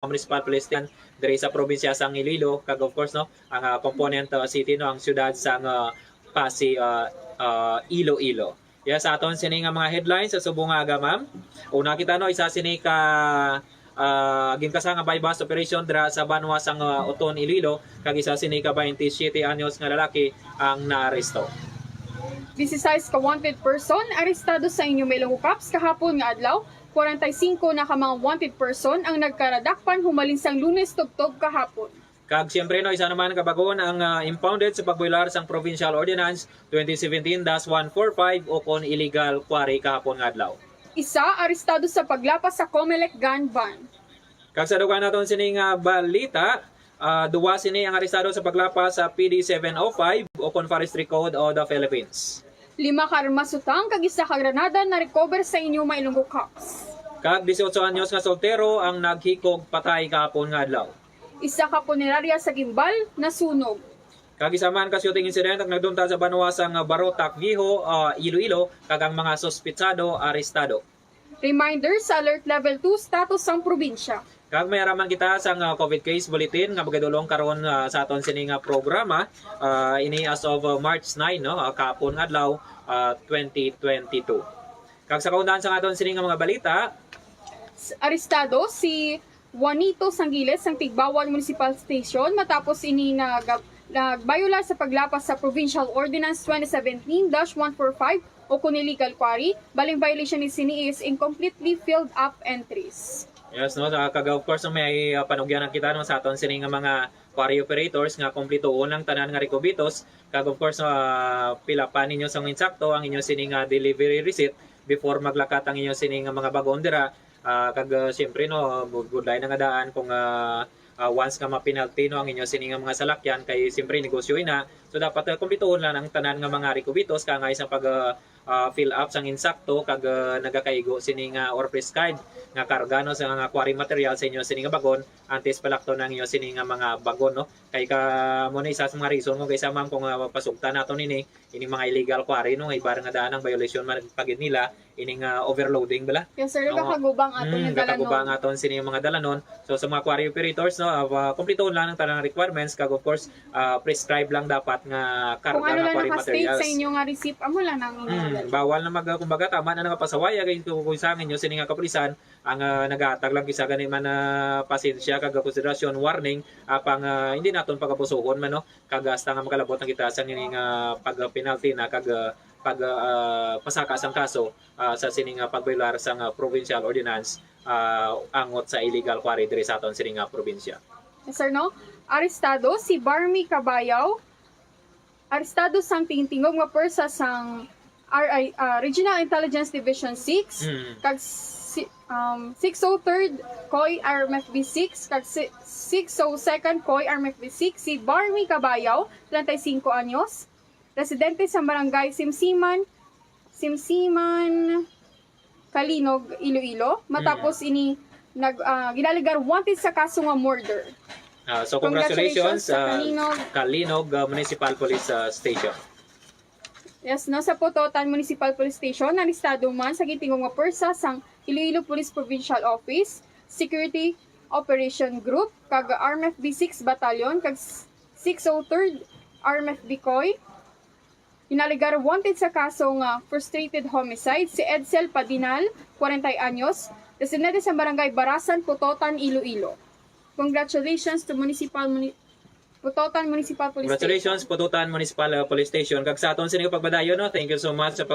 municipal police station diri sa probinsya sang Iloilo, kag of course no ang component city no ang syudad sang Iloilo. Yes, sa aton sini nga mga headlines sa subong aga ma'am. Una kita no isa sini ka ginkasa nga bypass operation dira sa Banwa sang Oton Iloilo, kag isa sini ka 27 anyos nga lalaki ang naaresto. 16 ka wanted person arestado sa inyo Melong Cups kahapon nga adlaw. 45 na ka mga wanted person ang nagkaradakpan humalin sang Lunes tugtog kahapon. Kag siyempre no isa naman kabagon ang impounded sa pagboylar sang Provincial Ordinance 2017-145 o kon illegal quarry kahapon nga adlaw. Isa arestado sa paglapas sa Comelec gun ban. Kag sa dugan naton sini nga balita, duwa sini ang arestado sa paglapas sa PD 705 o kon Forestry Code of the Philippines. 5 ka armasutang kag isa ka granada na recover sa inyo Mailonggo Cups. Kag 18 anyos nga soltero ang naghikog patay kahapon nga adlaw. Isa ka punerarya sa gimbal nasunog. Kag isa man ka shooting incident ang nagdunta sa Banwa sang Barotac Viejo, Iloilo, kag ang mga suspitsado arestado. Reminder sa alert level 2 status sang probinsya. Kag may araman kita sa COVID case bulletin nga magadulong karon sa aton sini nga programa ini as of March 9 no kahapon nga adlaw 2022. Kag sa kaundahan sa aton sini nga mga balita, Arestado si Juanito Sangiles sang Tigbawan Municipal Station matapos ini nagbayula sa paglapas sa Provincial Ordinance 2017-145 o kung illegal quarry. Baling violation ni sini is incompletely filled up entries. yes no kag of course may panugyanan kita no sa aton sini nga mga quarry operators nga kompleto unang tanan nga rekobitos, kag of course pila pa ninyo sang insakto ang inyo sini nga delivery receipt before maglakat ang inyo sini nga mga bagon dira. Kag siyempre no good line nga daan kung once nga mapinalty no ang inyo sini nga mga salakyan kay siyempre negosyo ina, so dapat kumpletuhon lang ang tanan nga mga rekobitos ka nga isang pag fill up sang insakto kag nagakaigo sini nga or prescribed nga karga no sa nga quarry material sa inyo sini nga bagon antes palakton ang inyo sini nga mga bagon no kay ka mo na isa sa mga reason mo kaysa ma'am kung pasugtan nato ini mga illegal quarry no ibar nga daan ang violation man pagid nila ining overloading bala. Yes sir, kakagubang aton yung dalanon. Kakagubang aton sini mga dalanon. So sa mga quarry operators no kumpletuhon lang ang tanang requirements kag of course prescribe lang dapat nga karga kung ano nga quarry lang naka-state materials. sa inyo nga receipt amo lang nang Bawal na kumbaga tama na pasawaya kay kung sa amin sini nga kapulisan ang nagahatag lang kisa gani man pasensya kag konsiderasyon warning apang hindi naton pagapusohon man no kag hasta nga makalabot na kita sa ning pag penalty na kag pag pasaka sang kaso sa sini nga pagbaylar sang provincial ordinance angot sa illegal quarry diri sa aton sini nga probinsya. Yes sir no. Arestado si Barmy Cabayaw. Arestado sang tingtingog nga persa sang Regional Intelligence Division 6 kag 603rd COI RMFB 6 kag 602nd COI RMFB 6 si Barmy Cabayaw, 35 anyos, residente sa barangay Simsiman, Kalinog, Iloilo. Matapos ini ginaligar wanted sa kaso nga murder. So congratulations sa Kalinog Municipal Police Station. Yes, no, sa Pototan Municipal Police Station, arestado man sa gitingog nga persa sang Iloilo Police Provincial Office, Security Operation Group, kag RMFB 6 Battalion, kag 603rd RMFB COI. Inaligar wanted sa kaso nga frustrated homicide si Edsel Padinal, 40 anyos, residente sa barangay Barasan, Pototan, Iloilo. Congratulations to Pototan Municipal Police Congratulations Station. Pototan Municipal Police Station. Kag sa aton sini nga pagbadayon no. Thank you so much sa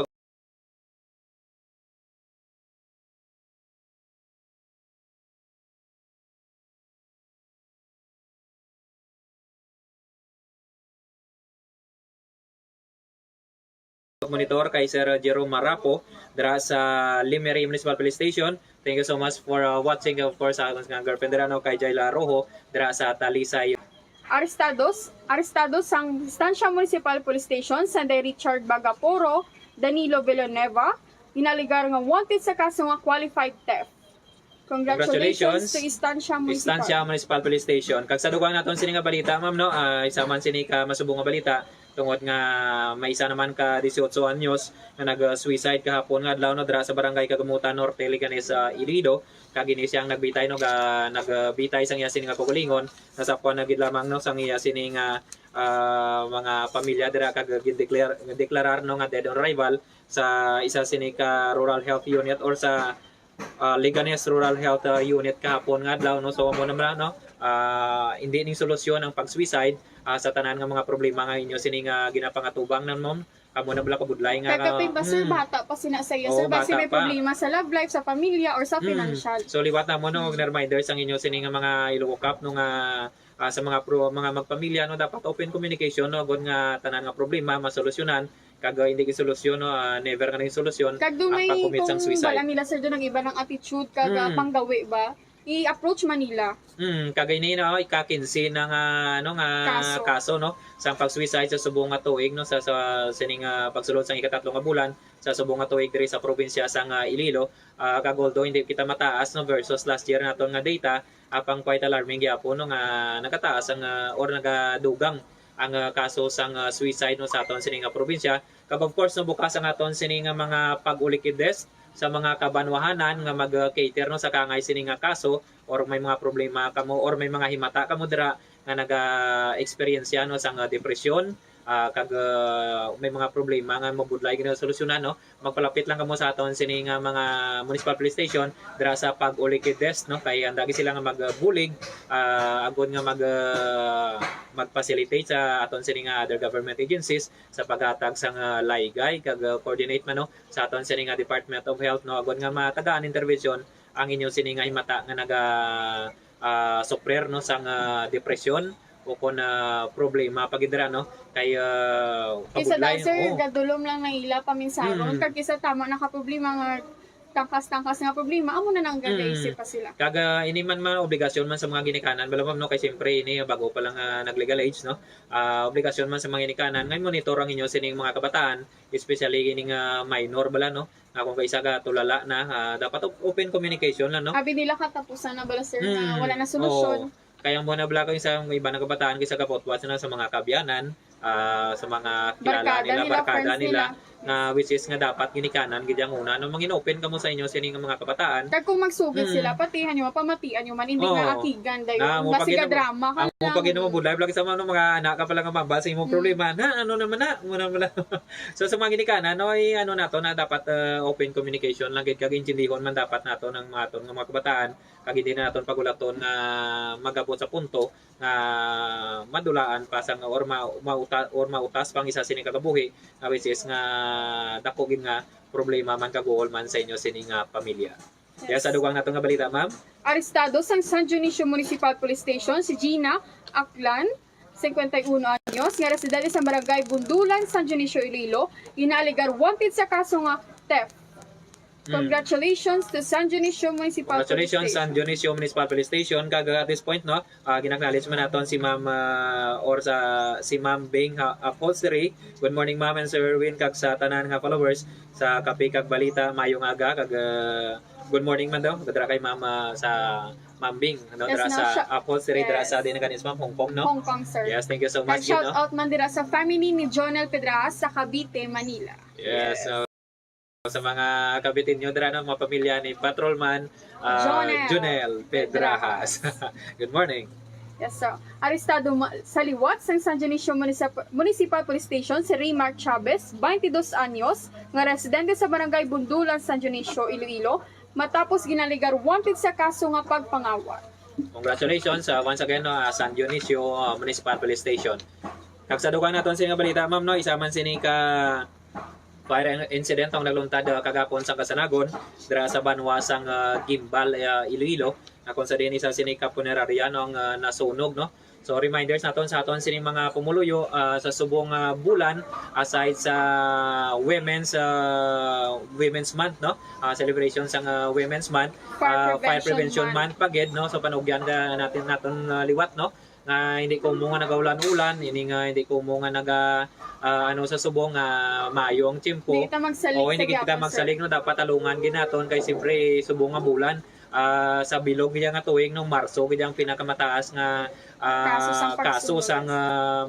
monitor kay Sir Jerome Marapo dira sa Limery Municipal Police Station. Thank you so much for watching of course sa aton nga girlfriend dira no kay Jayla Rojo dira sa Talisay. Arestado sang Distancia Municipal Police Station Sanday Richard Bagaporo, Danilo Villanueva, inaligar nga wanted sa kaso nga qualified theft. Congratulations to Distancia Municipal Police Station. Kag sa dugang naton sini nga balita ma'am no, isa man sini ka masubong nga balita tungod nga may isa naman ka 18 anyos nga nag-suicide kahapon nga adlaw no dira sa barangay Kagamutan Norte ligani sa Iloilo kag ini siyang nagbitay no nagbitay sang iya sini nga kugulingon nasapon na gid lamang no sang iya sini nga mga pamilya dira kag deklarar no nga dead on arrival sa isa sini ka rural health unit or sa Liganes Rural Health Unit kahapon nga adlaw no so mo naman no hindi ning solusyon ang pag-suicide sa tanan nga mga problema nga inyo sini nga ginapangatubang nan mom kamo na bala kabudlay nga Kagapin ba sir, bata pa sina sa iyo. Sir, Oo, basi bata may pa. problema sa love life, sa pamilya, or sa financial. So liwat na mo no og reminders ang inyo sini nga mga ilukap no nga sa mga mga magpamilya no dapat open communication no gud nga tanan nga problema masolusyonan kag hindi gisolusyon no never nga ning solusyon Kag dumay ang pag-commit sang kung suicide. bala nila sir doon ang iba ng attitude kag panggawi ba, i-approach man nila. Kagay ni na ika-15 na nga ano nga kaso no sa pag-suicide sa subong nga tuig no sa sining pagsulod sang ikatatlo nga bulan sa subong nga tuig diri sa probinsya sang Iloilo kag although hindi kita mataas no versus last year naton nga data apang quite alarming gyapon no nga nagataas ang or nagadugang ang kaso sang suicide no sa aton sining nga probinsya kag of course no bukas ang aton sining nga mga pag-ulikides sa mga kabanwahanan nga mag-cater no sa kangay sining nga kaso or may mga problema kamo or may mga himata kamo dira nga naga-experience no sang depresyon kag may mga problema nga mabudlay gina solusyonan no magpalapit lang kamo sa aton sini nga mga municipal police station dira sa pag-ulikides no kay andagi sila nga magbulig agud nga mag-facilitate sa aton sini nga other government agencies sa paghatag sang laygay kag coordinate man no sa aton sini nga Department of Health no agud nga matagaan intervention ang inyo sini nga himata nga naga suffer no sang depresyon o kung problema pagidra no kay Kisa daw pabudlay sir, gadulom lang ng ila paminsaron. Kag kisa tama na ka problema nga tangkas-tangkas nga problema, amo na nang gagaisip pa sila. Kag ini man obligasyon man sa mga ginikanan bala ma'am no kay siyempre ini bago pa lang nag-legal age no obligasyon man sa mga ginikanan ngay monitor ang inyo sining mga kabataan especially kining minor bala no kung kaisa ka tulala na dapat open communication lang no Abi nila katapusan na bala sir na wala na solusyon. Kaya mo na blako sa iba na kabataan kaysa kapotwat na sa mga kabyanan, sa mga kilala nila, barkada nila, na which is nga dapat ginikanan gid ang una no mangin-open kamo sa inyo sining mga kabataan. Kag kung magsugid sila, patihan nyo, pamatian nyo man, hindi nga akigan dayon. Basi ka drama ka lang. Mo pag mo budlay vlog sa mga anak ka pala nga mabal sa imong problema na ano naman na muna wala. So sa mga ginikanan no ay ano nato na dapat open communication lang gid kag intindihon man dapat nato ng mga aton nga mga kabataan kag hindi na naton pagulaton na magabot sa punto na madulaan pa sang or mautas pang isa sining kagabuhi which is nga dako gid nga problema man kagool man sa inyo sining pamilya. Kaya sa dugang nato nga balita ma'am. Arestado sa San Dionisio Municipal Police Station si Gina Aklan, 51 anyos, nga residente sa barangay Bundulan, San Dionisio, Iloilo, inaaligar wanted sa kaso nga theft. Congratulations to San Dionisio Municipal Congratulations Police San Station. Dionisio Municipal Police Station kag at this point no ginaknowledge man naton si Ma'am or si Ma'am Bing Upholstery. Good morning Ma'am and Sir Erwin kag sa tanan nga followers sa Kape kag Balita mayong aga kag good morning man daw dira kay Ma'am sa Ma'am Bing no dira sa Upholstery dira sa Dinaгаnis Ma'am Hong Kong no. Hong Kong sir. Yes, thank you so much Shout no. out man dira sa family ni Jonel Pedrajas sa Cavite, Manila. Yes. So, sa mga kabitin nyo dira ng mga pamilya ni Patrolman Jonel Pedrajas. Good morning. Yes, sir. Arestado sa liwat sa San Dionisio Municipal Police Station si Raymar Chavez, 22 anyos, nga residente sa barangay Bundulan, San Dionisio, Iloilo, matapos ginaligar wanted sa kaso nga pagpangawat. Congratulations once again San Dionisio Municipal Police Station. Kag sa dugang naton sa nga balita ma'am no isa man sini ka fire incident ang nagluntad kagapon sa Kasanagon dira sa banwasang Gimbal Iloilo na kung sa din isa sini ka punerarya no ang nasunog no. So reminders naton sa aton sining mga pumuluyo sa subong bulan aside sa Women's Month no. Celebration sa Women's Month, Fire Prevention Month pagid no. So panugyan natin liwat no nga hindi ko mo nga nagaulan-ulan, hindi ko mo nga sa subong mayong timpo. Hindi kita magsalig o hindi kita magsalig no dapat talungan ginaton kay siyempre subong nga bulan sa bilog gid nga tuig no Marso gid ang pinakamataas nga kaso sang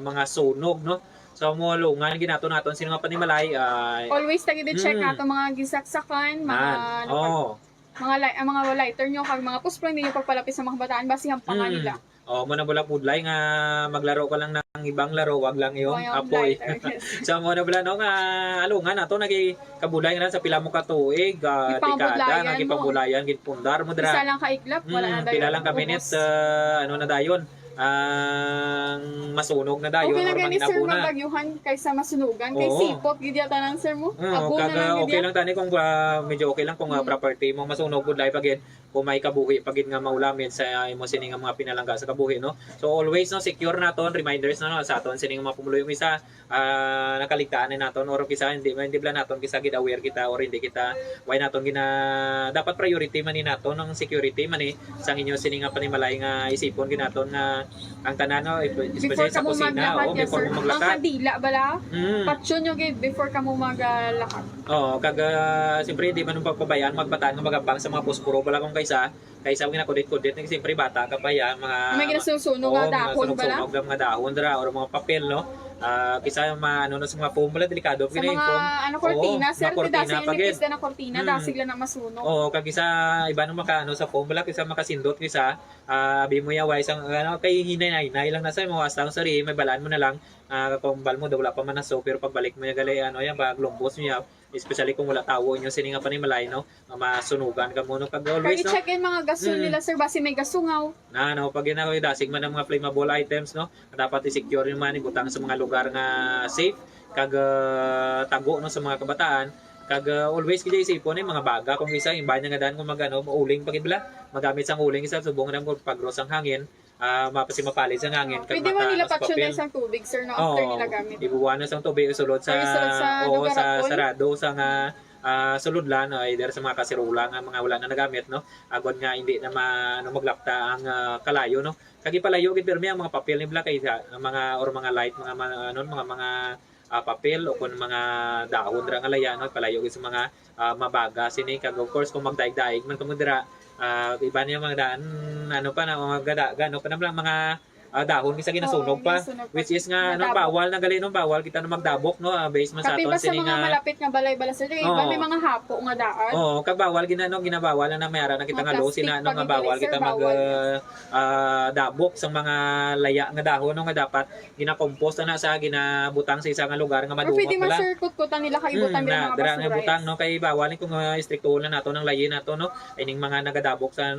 mga sunog no. So mo lungan ginato naton sino nga panimalay ay Always tagi check Mm. nato mga gisaksakan, mga mga lighter nyo kag mga puspro hindi nyo pagpalapit sa mga bataan basi hampanga nila. Mo na bula pudlay nga maglaro ka lang ng ibang laro, wag lang yung apoy. So mo na bula no nga alungan nato nagi kabulay na sa pila mo ka tuig, dekada nga gipabulayan gipundar mo Isa dra. lang ka-iklap, wala na dayon. Pila lang ka minutes ano na dayon. Ang masunog na dayon Okay lang or gani sir manginabuna. magagyuhan kaysa masunugan kay Oo. sipot gid yata nang sir mo. Abo na Kag lang gid okay yan. lang tani kung medyo okay lang kung property mo masunog pud lay pagid kung may kabuhi pagid nga maulamin sa imo sini nga mga pinalangga sa kabuhi no. So always no secure naton reminders no sa aton sini nga mga pumuluyong isa nakaligtaan na naton or kisa hindi bla naton kisa gid aware kita or hindi kita why naton gina dapat priority man ni naton ang security man ni sa inyo sini nga panimalay nga isipon ginaton nga ang tanan no Before especially ka sa mo kusina maglakad, yes before sir. mo Ang maglakad. kadila bala, Mm. patsyon nyo gid before ka mo maglakad. Kag siyempre di man pagpabayaan magbataan nga magabang sa mga puspuro wala kung kaysa ginakudit-kudit ni siyempre bata ka pa ya mga May ginasusunog nga dahon bala. sunog mga dahon dra or mga papel no. Kisa ano sa mga foam wala delikado Sa kini mga foam. cortina, sir, mga cortina dasig pagid. nipis na cortina, dasig lang na masunog. Kag isa iba nang makaano sa foam wala kisa makasindot kisa abi mo yaway sang kay hinay lang na sa mo hasta sari may balaan mo na lang kung bal mo daw wala pa man naso pero pagbalik mo ya gali yan bag lumbos mo ya especially kung wala tawo inyo sini nga panimalay no masunugan ka mo no kag always Kaya no i-check in mga gasol nila sir, basi may gasungaw. pag ginagawa dasig man ang mga flammable items no dapat i-secure yung man ibutang sa mga lugar nga safe kag tago no sa mga kabataan kag always kaya isipon mga baga kung isa yung banya nga daan kung magano uling pagid bala magamit sang uling isa subong na kung pagros ang hangin mapalid sa hangin kag Pwede man nila sa patsyon na papel. isang tubig sir na after Oo, nila gamit. ibubuan na sa tubig sulod sa Or isulod sa lugar sa at all. sarado sa nga suludlan either sa mga kasirula nga mga wala na nagamit no agod nga hindi na maglapta ang kalayo no kag ipalayo gid pirmi ang mga papel ni black kay mga or mga light mga papel o kung mga dahon ra nga laya no palayo gid sa mga mabaga sini kag of course kung magdaig-daig man kamo dira iba niya mga daan pa na mga gadaga no kanang mga dahon kisa ginasunog pa ginasunog pa. which is nga Nadabok. bawal na gali bawal kita na magdabok no based man sa Kapi aton ba sa sini mga nga malapit nga balay-bala sir, iba Oo. may mga hapo nga daan. kag bawal ginabawal na mayara na kita Mga nga lo plastic sina nga pag bawal sir, kita mag bawal. dabok sa mga laya nga dahon no nga dapat gina-compost na sa ginabutang sa isa nga lugar nga Or pwede madumot man sir, kutkutan nila kaibutan nila mga dira nga basura. butang no kay bawal kung istrikto na nato ng layi nato no ining mga nagadabok sa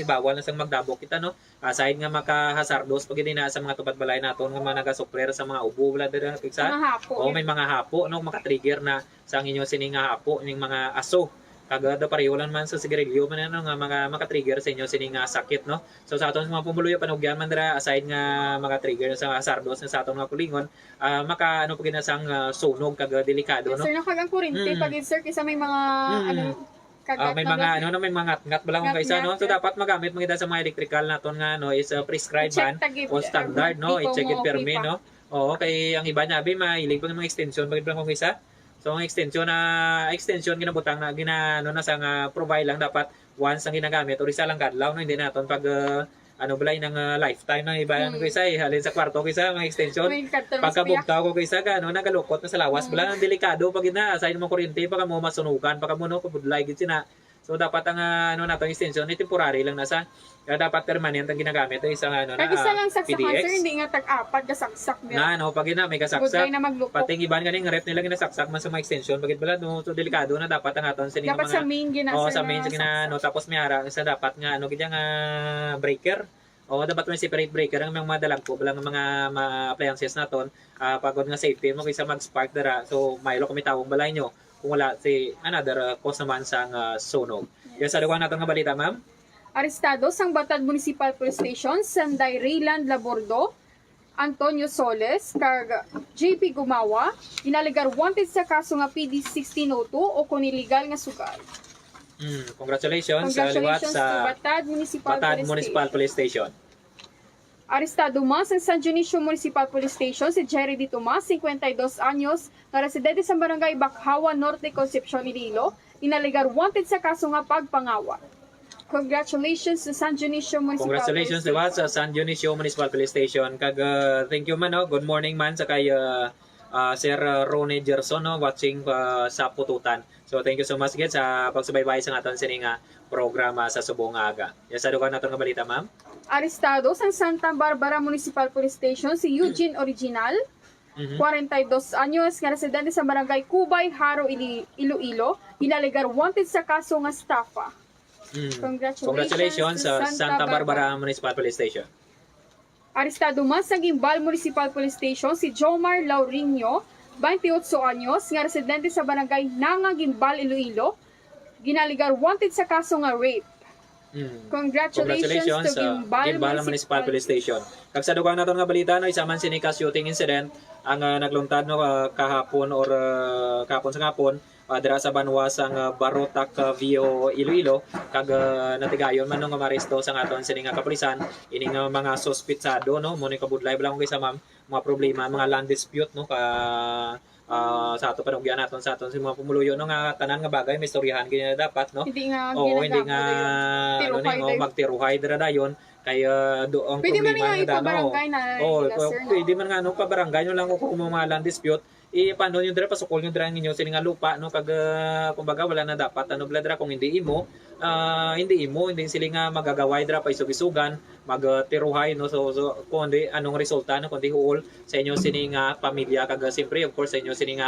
bawal na sang magdabok kita no aside nga makahasardos pag na sa mga tubad balay naton nga mga nagasupler sa mga ubo wala dira piksa Mga hapo. may mga hapo no maka-trigger na sa inyo sini nga hapo ning mga aso kagada pareho lang man sa sigarilyo man nga mga maka-trigger sa inyo sini nga sakit no so sa aton mga pumuluyo panugyan man dira aside nga maka-trigger sa sardos sa aton mga kulingon maka pag sang sunog kag delikado Yes, no sir, nakagang kurinti pag sir, kisa may mga kagat may na mga gabi. may mga ngat bala kung kaysa no so Ngat-ngat. dapat magamit mga sa mga electrical naton nga no is prescribed I-check man tagib. o standard no Di ko i-check it mo permi okay pa. no oo kay ang iba niya abi mahilig pa ng mga extension bagid lang kung isa so ang extension ginabutang na na sa nga provide lang dapat once ang ginagamit or isa lang kadlaw no hindi naton pag balay ng lifetime ng iba ano kaysa halin sa kwarto kaysa mga extension May karton mas piyak. pagkabugtaw ko kaysa nagalukot na sa lawas bala ang delikado pag ina aside mo kuryente pa mo masunugan pa mo no kubudlay gid sina so dapat ang nato extension ni temporary lang nasa dapat permanent ang ginagamit ay isang Kag isa lang saksakan PDX sir, hindi nga tag-apat kasaksak na pag ina may Good kasaksak na maglupok. pating iban ganing rep nila ginasaksak man sa mga extension bagid bala no so delikado na dapat ang aton sini Dapat sa main gina sir. sa main na sa gina tapos may ara sa dapat nga gid nga breaker dapat may separate breaker ang mga dalag ko bala mga appliances naton pagod nga safety mo kaysa mag-spark dara so maylo kami tawong balay nyo kung wala si another cause naman sa sunog. Yes, sa duwa naton nga balita, ma'am. Arestado sang Batad Municipal Police Station, Sanday Rayland Labordo, Antonio Soles, kag JP Gumawa, inaligar wanted sa kaso nga PD 1602 o kung illegal nga sugal. Congratulations sa liwat Congratulations sa to Batad Municipal Batad Police Municipal Station. Police Station. Arestado man sa San Dionisio Municipal Police Station si Jerry D. Tomas, 52 anyos, na residente sa barangay Bakhawa Norte, Concepcion, Iloilo, inaligar wanted sa kaso nga pagpangawa. Congratulations sa San Dionisio Municipal Congratulations Police diba Station. sa San Dionisio Municipal Police Station. Kag thank you man no. Good morning man sa kay Sir Ronnie Gerson no watching sa pututan. So thank you so much gid sa pagsubaybay sa aton sining programa sa subong aga. Yes, sa dukan naton nga balita, ma'am. Arestado sa Santa Barbara Municipal Police Station si Eugene Original, 42 anyos, nga residente sa barangay Cubay, Haro, Iloilo, ilalegar wanted sa kaso nga estafa. Congratulations sa Santa Barbara Municipal Police Station. Arestado man sa Gimbal Municipal Police Station si Jomar Laurinho, 28 anyos, nga residente sa barangay Nanga, Gimbal, Iloilo, ginaligar wanted sa kaso nga rape. Congratulations to Gimbal Municipal Police Station. Kag sa dugang naton nga balita no, isa man sinika shooting incident ang nagluntad no kahapon or kahapon sa hapon dira sa banwa sang Barotac Vio Iloilo kag natigayon man no nga maresto sa aton sining kapulisan ining mga suspitsado no mo ni kabudlay lang kay sa ma'am mga problema mga land dispute no ka sa ato panugyan naton sa aton sa mga pumuluyo no nga tanan nga bagay may istoryahan kini dapat no. Hindi nga hindi nga ano ni magtiruhay dira dayon kay ang pwede man problema nga ipabarangay na sir, no? Pwede man nga no pabarangay nyo lang kung mga land dispute paano nyo dira pasukol nyo dira ninyo sining nga lupa no kag kumbaga wala na dapat ano bladra kung hindi hindi sila nga magagaway dira pa isug-isugan magtiruhay no so kung hindi anong resulta no kundi huol sa inyo sining pamilya kag siyempre of course sa inyo sining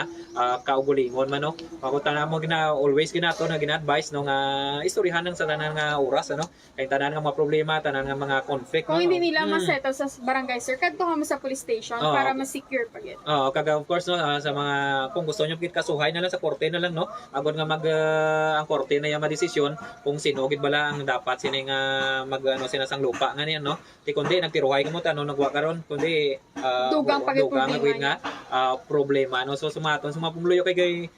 kaugulingon man no pakutan mo always ginato na gina-advise no nga istoryahan ng sa tanan nga oras ano kay tanan nga mga problema tanan nga mga conflict kung no? hindi nila ma-settle sa barangay sir kadto ka mo sa police station para ma-secure pa gid. Kag of course no sa mga kung gusto niyo kasuhay na lang sa korte na lang no agod nga ang korte na yung madesisyon kung sino gid bala ang dapat sining sinasang lupa nga niyan no kay kundi nagtiruhay ka mo tano nagwa karon kundi dugang nga problema no so sumaton sa mga pumuluyo kay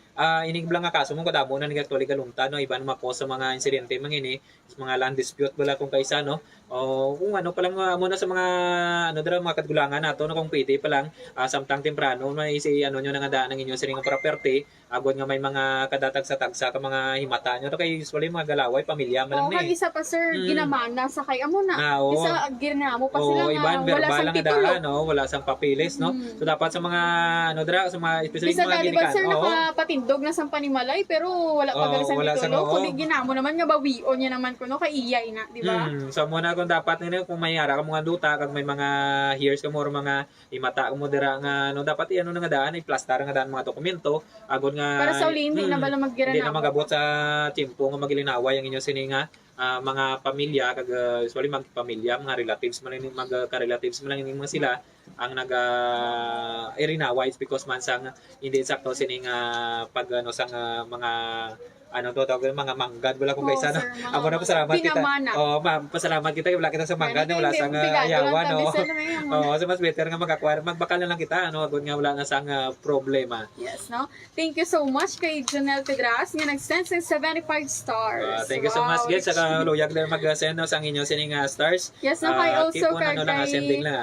inigblang nga kaso mo kadamo na nagatuloy galungta no iban mako sa mga insidente mangini sa mga land dispute bala kung kaysa no o kung ano pa lang muna sa mga dira mga katgulangan nato no kung pwede pa lang samtang temprano may nyo nga daan ng inyong sining property agod nga may mga kadatag sa tagsa ka mga himata nyo to kay usually mga galaway pamilya man lang kag isa pa sir ginamana sa kay amo na isa ginamo pa sila iban nga wala verbal sang lang titulo daan no wala sang papilis no so dapat sa mga dira sa mga especially bisa mga ginikan sir nakapatindog na sang panimalay pero wala pa gali sang titulo kundi ginamo naman nga bawion niya naman kuno kay iyay na di ba so muna kung dapat nila kung may ara ka mga duta kag may mga hears ka mo or mga imata mo dira nga no dapat iano nga daan i-plaster nga daan mga dokumento agod nga para sa uli hindi na bala maggira hindi na magabot sa tiempo nga magilinaway ang inyo sininga mga pamilya kag usually magpamilya mga relatives man lang magka-relatives man lang mga sila ang irinaway because man sang hindi sakto sining pag sang mga tawag mga manggad wala kung kaysa no. Ako na pasalamat kita. Ma'am, pasalamat kita wala kita sa manggad wala sang yawa no. So mas better nga magbakal na lang kita agud nga wala na sang problema. Yes, no. Thank you so much kay Janelle Pedras nga nag-send ng 75 stars. Thank you so much guys sa kaluyag na mag-send no sang inyo sining stars. Yes, no, I also kay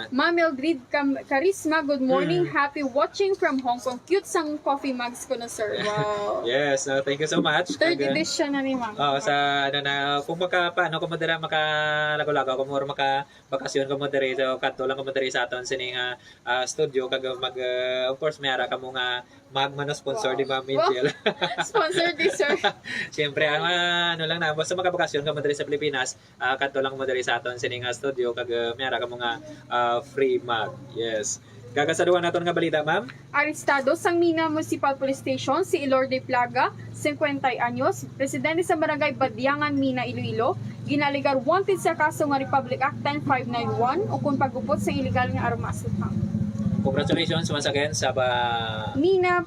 Ma'am Mildred Charisma, good morning. Happy watching from Hong Kong. Cute sang coffee mugs ko na sir. Wow. Yes, thank you so much. Third edition na ni ma'am. Sa kung paano ko mo dira makalagaw-lagaw ko mo or makabakasyon ko mo dira so kadto lang ko mo dira sa aton sining studio kag of course may ara ka mo nga magmano sponsor di Ma'am Angel. Sponsor di sir. Siyempre lang na basta makabakasyon ka mo dira sa Pilipinas kadto lang mo dira sa aton sining studio kag may ara ka mo nga free mug. Yes. Gagasaduhan naton nga balita, ma'am. Arestado sang Mina Municipal Police Station si Ilorde Plaga, 50 anyos, residente sa barangay Badyangan, Mina, Iloilo, ginaligar wanted sa kaso nga Republic Act 10591 o kung pagupot sa illegal nga armas. Congratulations once again sa Mina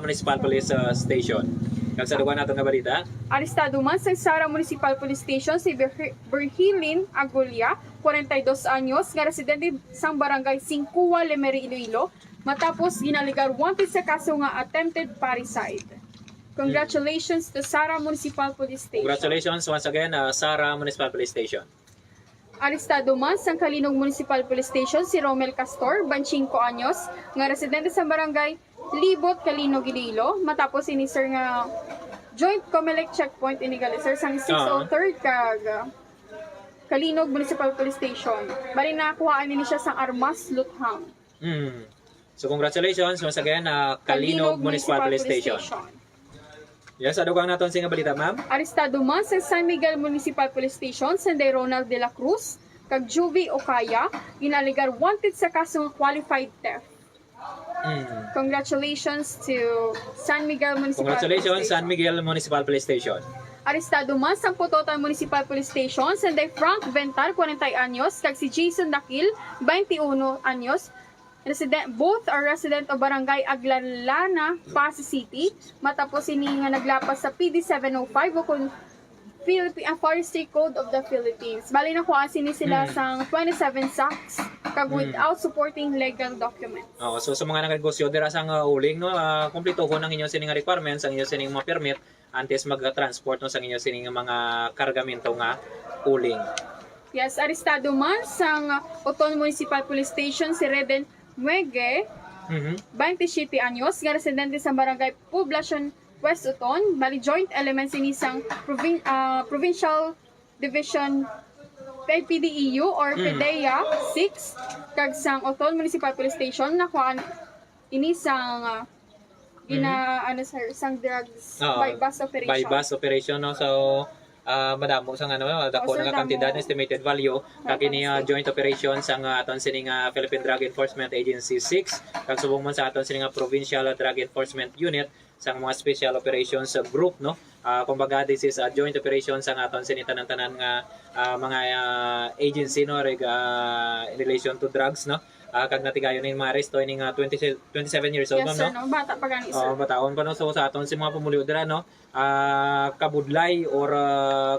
Municipal Police Station. Gagasaduhan naton nga balita. Arestado man sa Sara Municipal Police Station si Berhilin Agulia, 42 anyos, nga residente sang barangay Singkua, Lemery, Iloilo, matapos ginaligar wanted sa kaso nga attempted parricide. Congratulations to Sara Municipal Police Station. Congratulations once again Sara Municipal Police Station. Arestado man sang Kalinog Municipal Police Station si Romel Castor, 25 anyos, nga residente sa barangay Libot, Kalinog, Iloilo, matapos ini sir nga Joint Comelec Checkpoint inigali sir sang 603 kag Kalinog Municipal Police Station. Bali nakuhaan ni siya sa Armas Luthang. So congratulations once again, Kalinog Municipal Police Station. Yes, adugang naton sa nga balita, ma'am. Arestado man sa San Miguel Municipal Police Station Sunday Ronald de la Cruz kag Juvie Okaya ginaligar wanted sa kasong qualified theft. Congratulations to San Miguel Municipal Congratulations, Police San Station. Miguel Municipal Police Station. Arestado man sa Putotan Municipal Police Station Sunday Frank Ventar 40 anyos kag si Jason Dakil 21 anyos. Both are resident of Barangay Aglalana, Pasay City. Matapos ini nga naglapas sa PD 705 o kung Forestry Code of the Philippines. Bali na kuha sini sila sang 27 sacks kag without supporting legal documents. So sa mga negosyo dira sang uling, no, kumpletuhon ang inyong sining requirements, ang inyong sining mga permit antes mag-transport no sa inyong sining mga kargamento nga uling. Yes, arestado man sang Oton Municipal Police Station si Reden Muege, 27 anyos, nga residente sa Barangay Poblacion West Oton, bali joint elements ini sang Provincial Division PDEU or PDEA 6 kag sang Oton Municipal Police Station nakuan ini sang sang drugs by bus operation. By bus operation, no. So madamo sang dako nga kantidad estimated value kag ini joint operation sang aton sining Philippine Drug Enforcement Agency 6 kag subong man sa aton sining Provincial Drug Enforcement Unit sang mga special operations group, no. Kumbaga this is a joint operation sang aton sining tanan-tanan nga mga agency, no, in relation to drugs, no. Kag natigayon ning mga aresto ning 27 years old, yes, no. Sir, no? Bata pa gani, sir. Bataon pa, no. So sa aton si mga pumulyo dira, no, kabudlay or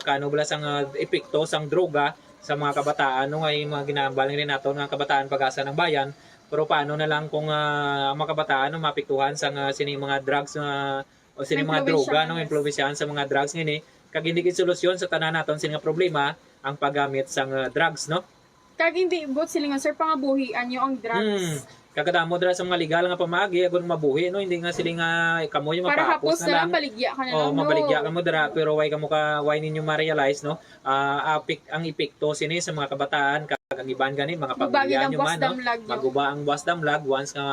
kano bala sang epekto sang droga sa mga kabataan, no, ay mga ginabaling rin naton nga kabataan pag-asa ng bayan. Pero paano na lang kung ang mga kabataan, no, mapiktuhan sang sining mga drugs o sining mga droga, no, impluwensyahan sa mga drugs ngini kag hindi gid solusyon sa tanan naton sining problema ang paggamit sang drugs, no. Kag hindi bot sila nga, sir, pangabuhian nyo ang drugs. Kagadamo dira sa mga legal nga pamagi agon mabuhi, no, hindi nga sila nga kamo yung Para mapapos hapos na lang, baligya ka na lang. mabaligya ka mo dira, pero why ninyo ma-realize, no, ang epekto sini sa mga kabataan kag ang iban gani mga pamilya nyo man, no, maguba ang buwas damlag once nga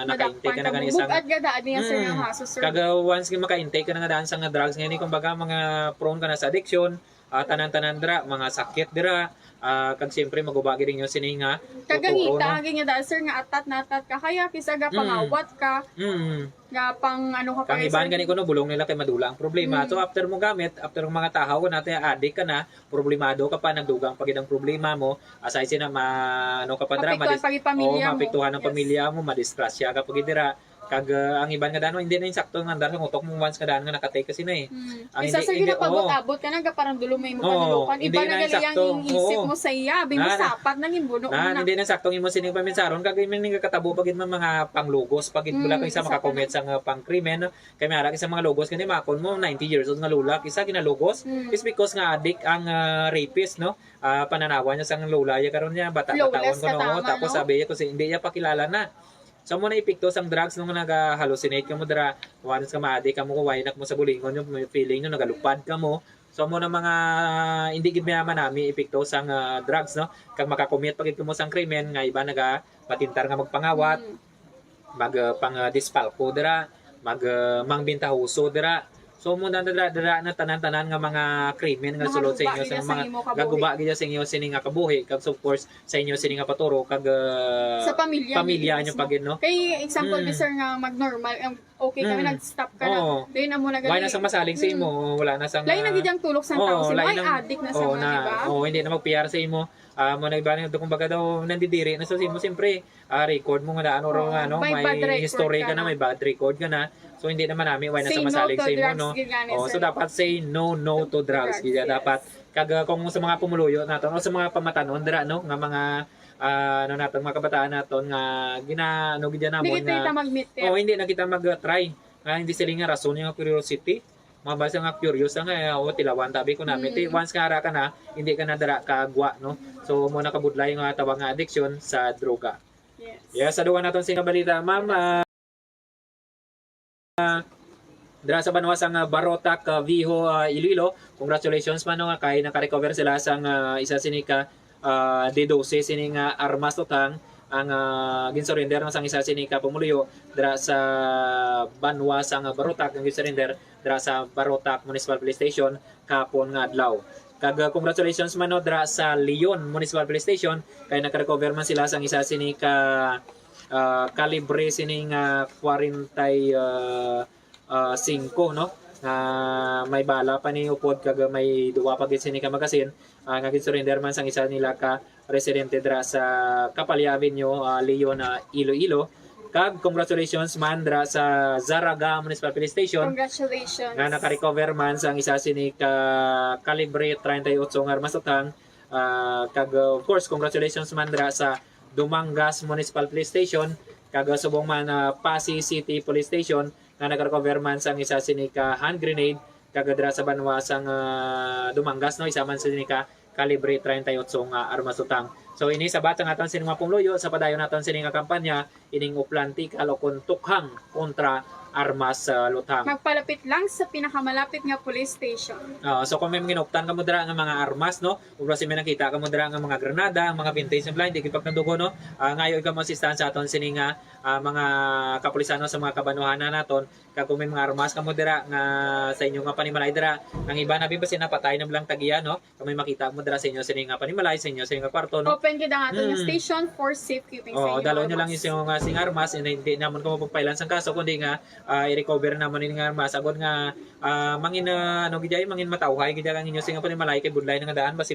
naka-intake ka na gani isang bugad gadaan niya, sir, yung haso, sir. kag once nga maka-intake ka na nga daan sa nga drugs ngani, kumbaga mga prone ka na sa addiction, tanan-tanan dira mga sakit dira, kag siyempre magubagi din yung sining nga kagangita agi nga dahil, sir, nga atat ka kaya kisa ga pangawat ka nga pang ano ka kang iban gani kuno bulong nila kay madula ang problema. So after mo gamit, after ng mga tao ko natin addict ka na, problemado ka pa, nagdugang pagid ang problema mo, aside sina ano ka pa dira, mapiktuhan ang pamilya mo, madistrasya ka pagid dira. Kag ang iban nga dano hindi na insakto nga dano utok mo once nga dano nga nakatake kasi na ang isa sa ginapabot-abot ka na parang dulo may makanulokan, iba na gali ang isip mo sa iya, mo sapat nang imbuno na hindi na saktong imo sining paminsaron kag imong katabo pagid mga panglugos pagid bula kay sa makakommit sa pangkrimen kay may ara sa mga lugos kani makon mo 90 years old nga lula isa kinalugos is because nga addict ang rapist, no. Pananawan niya sa lula ya karon niya bata-taon ko, no, tapos sabi niya kasi hindi niya pakilala na. So mo na epekto sang drugs nung nag-hallucinate ka mo dira, once ka ma-addict ka mo, wainak mo sa bulingon yung feeling no, nagalupad ka mo. So mo na mga hindi gid mayaman nami epekto sang drugs, no. Kag makakommit pagid mo sang krimen nga iba patintar nga magpangawat, pang dispalko dira, mangbintahuso dira. So mo na dira na tanan-tanan nga mga krimen nga sulod sa inyo sa mga gaguba gid sa inyo sining nga kabuhi kag of course sa inyo sining nga paturo kag sa pamilya nyo pagid, no. Kay example ni sir nga mag-normal okay kami nag-stop ka na. Dili na mo na wala na sang masaling sa imo, wala na sang lain na gid ang tulok sang tao sa may addict na sa mga, di ba? Hindi na magpiyar sa imo. Mo na iba na kumbaga daw nandidiri na sa imo siyempre record mo nga ano may history ka na, may bad record ka na. So hindi naman namin why na sa masalig sa imo, no. So dapat say no to drugs. Kaya dapat kag kung sa mga pumuluyo naton o sa mga pamatanon dira, no, nga mga naton mga kabataan naton nga ginaano gid namon nga hindi na kita mag-try hindi sila nga rason yung curiosity, mga basta nga curious nga tilawan tabi ko namin once nga ara ka na hindi ka na dara kagwa, no. So mo na kabudlay nga tawag nga addiction sa droga. Yes, sa duwa naton sing balita, ma'am. dira sa banwa sang Barotac, Viho, Iloilo. Congratulations man no nga kay naka-recover sila sang isa sini ka D12 sining armas utang ang ginsurrender no sang isa sini ka pumuluyo dira sa banwa sang Barotac ang ginsurrender dira sa Barotac Municipal Police Station kapon nga adlaw. Kag congratulations man no dira sa Leon Municipal Police Station kay naka-recover man sila sang isa sini ka calibre sining 45 no may bala pa ni upod kag may duwa pa gid sini ka magasin nga surrender man sang isa nila ka residente dra sa Kapalya Avenue, Leon, Iloilo. Kag congratulations man dra sa Zaraga Municipal Police Station Congratulations. nga naka-recover man sang isa sini ka calibre 38 nga armas utang. Kag of course congratulations man dra sa Dumangas Municipal Police Station kag subong man Pasig City Police Station nga nag-recover man sang isa sini ka hand grenade kag dra sa banwa sang Dumangas no isa man sini ka calibre 38 nga armas utang. So ini sabat ang aton sining mga pumluyo sa padayon naton sining nga kampanya ining uplanti kalokon tukhang kontra armas lutang. Magpalapit lang sa pinakamalapit nga police station. So kung may ginuptan ka mo dira nga mga armas no, ug si may nakita ka mo dira nga mga granada, mga vintage na blind, di pag nandugo no, ngayo ikaw mo assistant sa aton sini nga mga kapulisano sa mga kabanuhanan naton, kag kung may mga armas ka mo dira nga sa inyo nga panimalay dira, ang iba na bibasin na patay na lang tagiya no, kung may makita mo dira sa inyo sini nga panimalay, sa inyo sini nga kwarto no. Open gid ang aton nga station for safekeeping sa inyo. Dalo nyo lang yung sing armas, hindi naman ko mapagpailan sang kaso kundi nga i-recover naman ni nga armas agod nga mangin ano gid mangin matawhay gid ang inyo sing panimalay kay budlay nga daan basi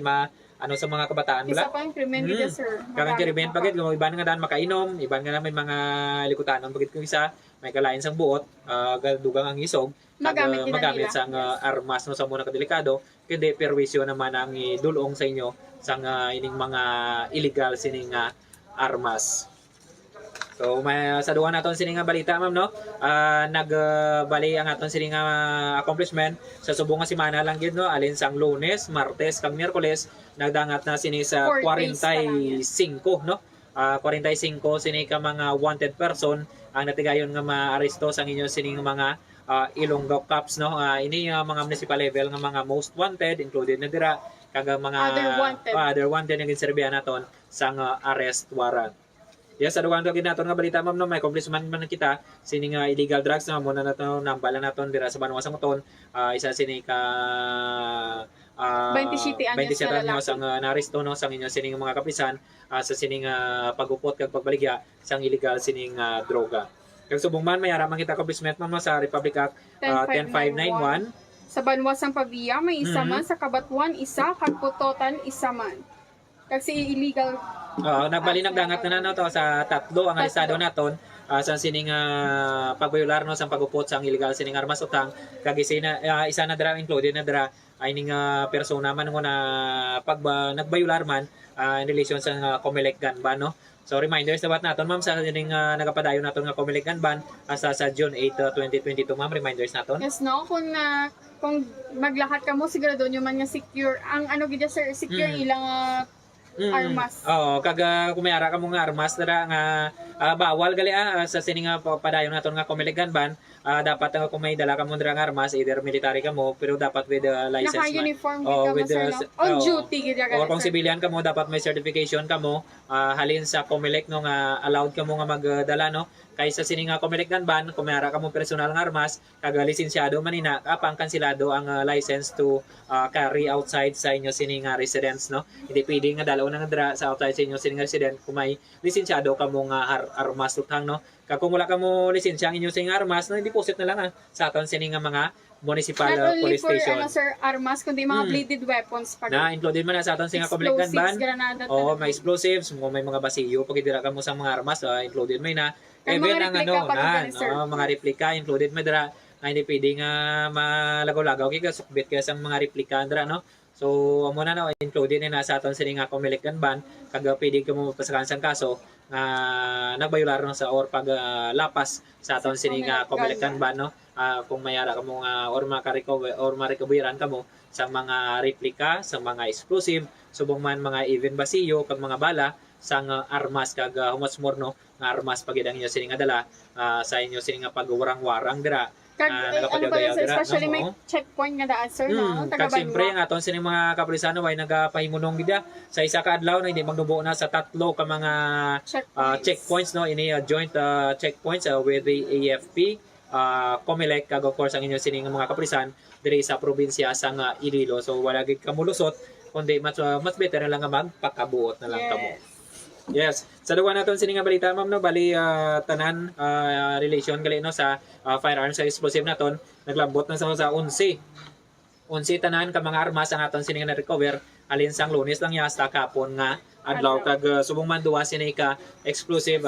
ano sa mga kabataan Isa bala. pa yung krimen gid sir. Kag krimen pagit kung iban nga daan makainom, iban nga may mga likutanon pagit kung isa may kalain sang buot, dugang ang isog, Magamit gid magamit nila. sang armas no sa muna ka delikado, kundi perwisyo naman ang idulong sa inyo sang ining mga illegal sining armas. So may sa duwa naton sini nga balita ma'am no. Nagbali ang aton sini nga accomplishment sa subong nga semana lang gid no, alin sang Lunes, Martes kag Miyerkules nagdangat na sini sa 4 days pa lang 45 no. 45 sini ka mga wanted person ang natigayon nga maaresto sang inyo sini nga mga Ilonggo Cops no. Ini mga municipal level nga mga most wanted included na dira kag mga other wanted nga ginserbihan naton sang arrest warrant. Yes, sa duwan gid naton nga balita ma'am no, may accomplishment man kita sini nga illegal drugs na muna naton nambala naton dira sa Banwa sang Moton, isa sini ka 27 anyos sang naresto no sang inyo sini mga kapisan sa sini nga pagupot kag pagbaligya sang illegal sini nga droga. Kag subong man may ara man kita accomplishment ma'am sa Republic Act 10591 sa Banwa sang Pavia may isa man, sa Kabatuan isa, kag Putotan isa man. Kag si illegal nagbali nagdangat na no to sa tatlo ang arestado naton sa sining pagbayular no sa pagupot sa illegal sining armas utang kag isa na dra included na dra ay ning persona man ngo na pag nagbayular man in relation sa Comelec gun ban no. So reminders dapat naton ma'am sa sining nagapadayon naton nga Comelec gun ban sa June 8, 2022 ma'am, reminders naton. Yes no, kung maglakat ka mo sigurado nyo man nga secure ang ano gid sir, secure ilang armas. Kag kung may ara ka mo nga armas dara nga bawal gali sa sining padayon naton nga Comelec gun ban, dapat kung may dala ka mo dira nga armas either military ka mo pero dapat with license Naka-uniform man. gid ka With sir no? On duty gid ka. O kung civilian ka mo dapat may certification ka mo halin sa Comelec no nga allowed ka mo nga magdala no. Kaysa sining Comelec gun ban kung may ara ka mo personal nga armas kag lisensyado man ina kapang kansilado ang license to carry outside sa inyo sining residence no. Hindi pwede nga dalaw na nga dira sa outside sa inyo sining resident kung may lisensyado ka mo nga armas utang no. Kag kung wala ka mo lisensya ang inyo sining armas no, deposit na lang sa aton sining mga municipal police station. Not only for sir, armas, kundi mga bladed weapons pa. Na included man na sa aton sining Comelec gun ban. Granada. May explosives, may mga basiyo pag dira ka mo sa mga armas included may na. Even ang mga replika included may dira hindi pwede nga malagaw-lagaw kay sukbit kaya sang mga replika dira no. So amo na included na sa aton sining Comelec gun ban kag pwede ka mo pasakan sang kaso nagbayular no sa or pag lapas sa aton sining Comelec gun ban no. Kung mayara ka mo or marikabuhiran ka mo sa mga replika, sa mga explosive, subong man mga even basiyo kag mga bala sang armas kag humas more no nga armas pagid ang inyo sining dala sa inyo sining pagwarang-warang dira ano ba yun, sir, especially may checkpoint nga daan, sir, no? Kag siyempre ang aton sining mga kapulisan ay nagapahimunong gid sa isa ka adlaw na hindi magnubo na sa tatlo ka mga checkpoints no, ini joint checkpoints with the AFP, COMELEC, kag of course ang inyo sining mga kapulisan diri sa probinsya sa Iloilo. So wala gid kamulusot kundi mas better na lang nga magpakabuot na lang kamo. Yes. Sa duwa naton sini nga balita ma'am no, bali tanan relation gali no sa firearms sa explosive naton naglambot na sa 11 tanan ka mga armas ang aton sini nga na-recover alin sang Lunes lang yasta kapon nga adlaw kag subong man duwa sini ka explosive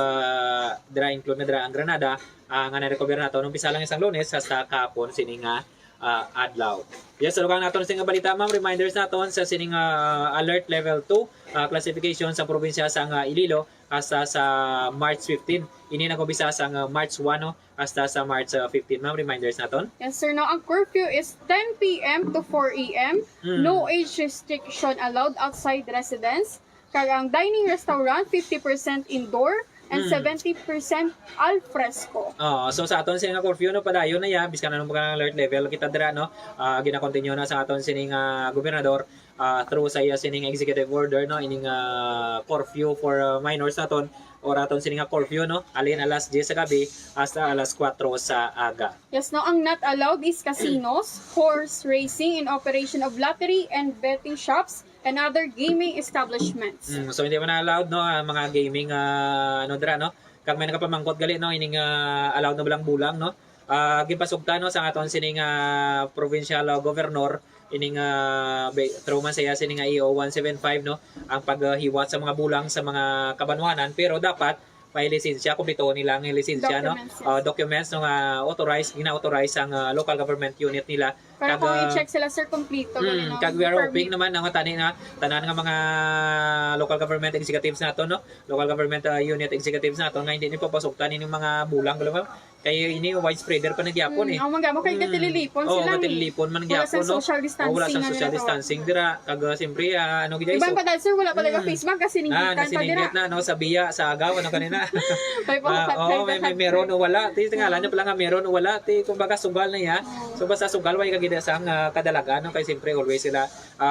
dra include na dra ang granada nga na-recover naton umpisa lang isang Lunes hasta kapon sini nga adlaw. Yes, so naton sini nga balita ma'am, reminders naton sa sining alert level 2 classification sa probinsya sa Iloilo hasta sa March 15. Ini nag-umpisa sa March 1 no, hasta sa March 15 ma'am, reminders naton. Yes, sir. Now, ang curfew is 10 p.m. to 4 a.m. No age restriction allowed outside residence. Kag ang dining restaurant, 50% indoor and 70% al fresco. So sa aton sining curfew no padayon na ya biskan anong mga alert level kita dira no, gina-continue na sa aton sining gobernador through sa iya sining executive order no, ining curfew for minors naton or aton sining curfew no, alin alas 10 sa gabi hasta alas 4 sa aga. Yes, now ang not allowed is casinos, horse racing, and operation of lottery and betting shops and other gaming establishments. So hindi man allowed no mga gaming ano dira no. Kag may nakapamangkot gali no, ining allowed na bulang-bulang no. Gipasugta no sa aton sining provincial governor ining through man saya sining EO 175 no, ang paghiwat sa mga bulang sa mga kabanwanan, pero dapat may lisensya, kumpleto nila ang lisensya no, documents no nga authorized, gina-authorize ang local government unit nila. Para kung i-check sila sir kompleto no. Kag we are hoping naman ang tanan nga mga local government executives nato no, local government unit executives nato nga hindi ni papasuktan ini mga bulang galo kay ini widespreader pa nagyapon Ang mga mo kay gatililipon sila. gatililipon man gyapon no. Social distancing. Wala sa social distancing dira kag siyempre ano gid Ibang pa dahil sir wala pa face mask kasi ninggitan pa dira. na no sa biya sa agaw ano kanina. May meron o wala. Ti tingalan niya pala nga meron o wala. Ti kumbaga sugal na ya. So basta sugal way kagida sang kadalagan no, kay siyempre always sila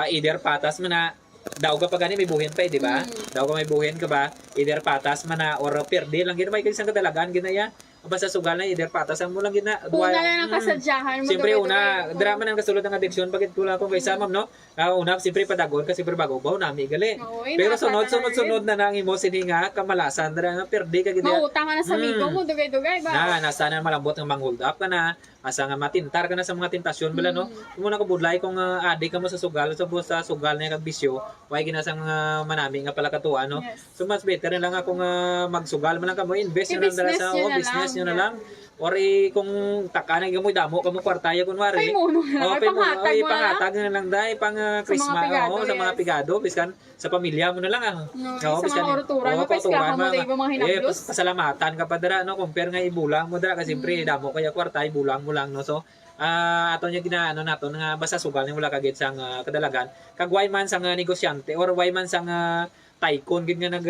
either patas man na daw ka pa gani may buhin pa di ba? Daw ka may buhin ka ba? Either patas man na or perde lang gid may isang kadalagan ginaya. Basta sugal na either patas ang mo lang gina. Una lang ang kasadyahan mo. Siyempre una drama nang kasulod ng addiction bakit kulang ko kaysa ma'am no. Una siyempre padagon kasi siyempre bago baw nami gali. Pero sunod na nang imo sininga kamalasan dira nga perde ka gid. Mautang na sa amigo mo dugay-dugay ba? Nasa na malambot ng mang hold up ka na. Asa nga matintar ka na sa mga tentasyon bala no. Muna ka budlay kung adik ka mo sa sugal sa sugal na kag bisyo, way ginasang manami nga pala katuan no. So much better na lang ako magsugal man lang kamo invest yun lang sa business nyo na lang. Or kung takanag mo damo kamo kwartaya kunwari. Pangatag na lang dai pang Christmas sa mga pigado biskan sa pamilya mo na lang biskan ortura mo peska mo dai mga hinablos. Pasalamatan ka pa dira no, compare nga ibulang mo dira kasi siyempre damo kaya kwartay bulang mo lang no. So ato nya ginaano nato nga basta sugal ni wala kagid sang kadalagan kag way man sang negosyante or way man sang tycoon gid nga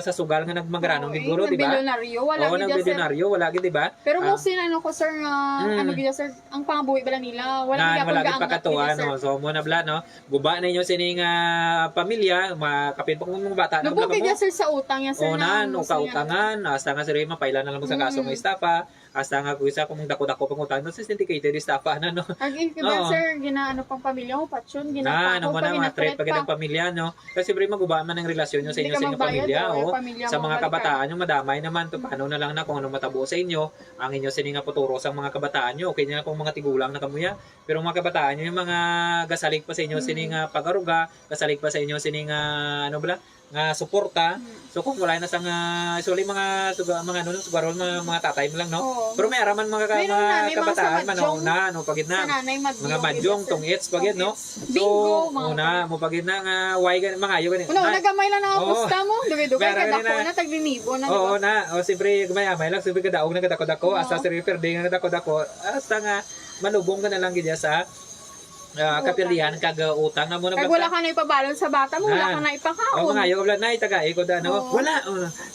sa sugal nga nagmangranong gid guro di ba? Nagbilyonaryo wala gid di ba? Pero mo ano ko sir ano gid sir ang pangabuhi bala nila wala gid pakatuan no. So mo na bla no. Guba na inyo sining pamilya makapin pa kung mga bata na bla mo. Gid sir sa utang ya sir na kautangan hasta nga sir mapailan na lang mo sa kaso nga estafa hasta nga kuisa kung dako-dako pang utang no syndicated estafa na no. Agi kiba sir ginaano pang pamilya mo patsyon ginapa ko pa threat pa gid ang pamilya no. Kasi siyempre maguba man ang relasyon nyo sa inyo sa inyong pamilya sa mga kabataan nyo madamay naman to paano na lang na kung ano matabo sa inyo ang inyo sininga puturo sa mga kabataan nyo okay na kung mga tigulang na kamuya pero mga kabataan nyo yung mga gasalig pa sa inyo sininga pagaruga gasalig pa sa inyo sininga ano bala nga suporta. So kung wala na sang usually mga ano sugarol mga tatay mo lang no. Pero may araman mga kabataan man no pagid na mga madyong tungits pagid no. So una mo pagid na nga way mga ayo gani. Una nagamay lang na pusta mo dugay-dugay kada ko na taglinibo na. Oo na siyempre gamay lang siyempre kadaog na kadako-dako asa si refer nga kadako-dako hasta nga malubong ka na lang gid sa kapirdihan kag utang na mo na Kag wala ka na ipabalon sa bata mo, wala Ah. ka na ipakaon. Oo nga, yung na itaga ko da no. Oo. Wala.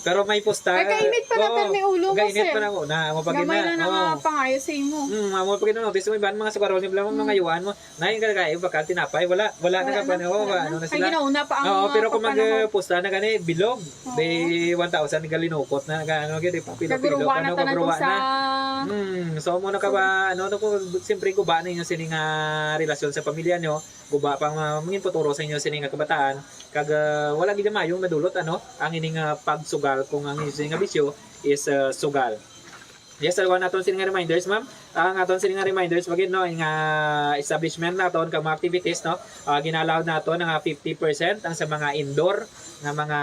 Pero may posta. Kaya kainit pa na pero may ulo mo, Kainit sir. pa na ko na mo pagin Gamay na na. nga pangayo sa imo. Amo pagin na notice mo iban mga sugarol ni blam mga yuan mo. Na yung kagaya baka tinapay wala na ka pa ano na Kaya sila. ginauna pa ang Oo, pero kung papanahon. magposta na gani bilog, day 1,000 ni galinukot na ano gid papilo-pilo Kaguruwa na ano tanan ko kabruwa sa... na. So mo na ka ba ano ko siyempre guba na inyo sining relasyon sa pamilya nyo, guba pang mangin poturo sa inyo sining kabataan kag wala gid mayong madulot ano ang ining pagsugal kung ang ining bisyo is sugal. Yes, alwan naton sining reminders, ma'am. Ang aton sining reminders bagid no ing establishment naton kag mga activities no, ginalaw naton nga 50% ang sa mga indoor nga mga